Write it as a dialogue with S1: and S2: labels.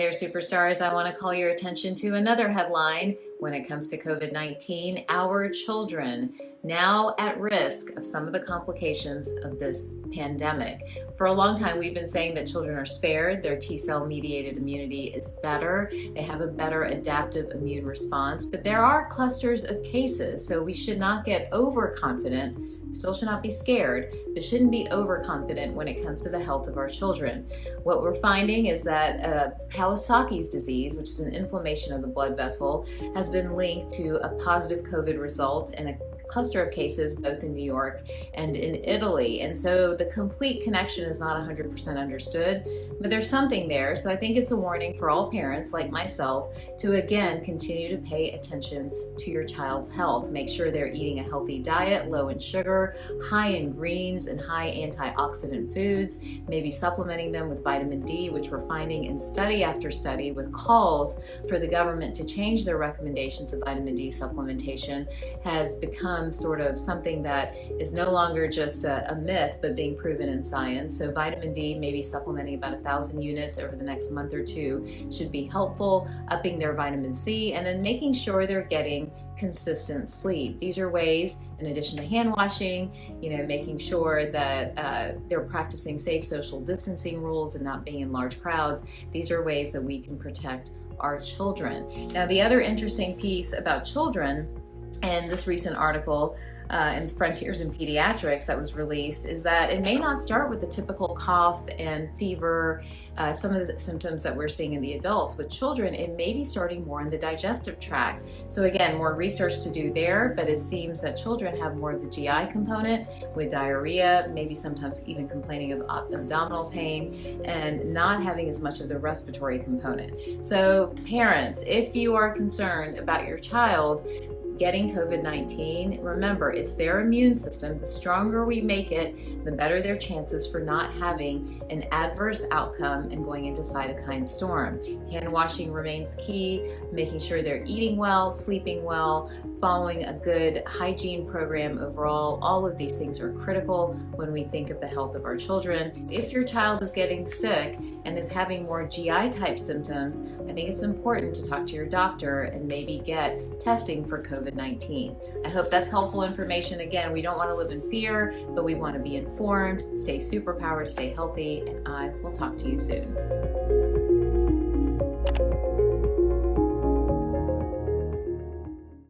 S1: there, superstars. I want to call your attention to another headline when it comes to COVID-19. Our children now at risk of some of the complications of this pandemic. For a long time, we've been saying that children are spared. Their T-cell mediated immunity is better. They have a better adaptive immune response, but there are clusters of cases, so we should not get overconfident. Still should not be scared, but shouldn't be overconfident when it comes to the health of our children. What we're finding is that Kawasaki's disease, which is an inflammation of the blood vessel, has been linked to a positive COVID result in a cluster of cases both in New York and in Italy. And so the complete connection is not 100% understood, but there's something there. So I think it's a warning for all parents like myself to again continue to pay attention to your child's health. Make sure they're eating a healthy diet, low in sugar, high in greens and high antioxidant foods, maybe supplementing them with vitamin D, which we're finding in study after study with calls for the government to change their recommendations of vitamin D supplementation has become sort of something that is no longer just a myth, but being proven in science. So vitamin D, maybe supplementing about 1,000 units over the next month or two should be helpful, upping their vitamin C, and then making sure they're getting consistent sleep. These are ways, in addition to hand washing, making sure that they're practicing safe social distancing rules and not being in large crowds. These are ways that we can protect our children. Now, the other interesting piece about children and this recent article in Frontiers in Pediatrics that was released is that it may not start with the typical cough and fever, some of the symptoms that we're seeing in the adults. With children, it may be starting more in the digestive tract. So again, more research to do there, but it seems that children have more of the GI component with diarrhea, maybe sometimes even complaining of abdominal pain, and not having as much of the respiratory component. So parents, if you are concerned about your child getting COVID-19, remember, it's their immune system. The stronger we make it, the better their chances for not having an adverse outcome and going into cytokine storm. Hand washing remains key, making sure they're eating well, sleeping well, following a good hygiene program overall. All of these things are critical when we think of the health of our children. If your child is getting sick and is having more GI type symptoms, I think it's important to talk to your doctor and maybe get testing for COVID-19. I hope that's helpful information. Again, we don't want to live in fear, but we want to be informed, stay superpowered, stay healthy, and I will talk to you soon.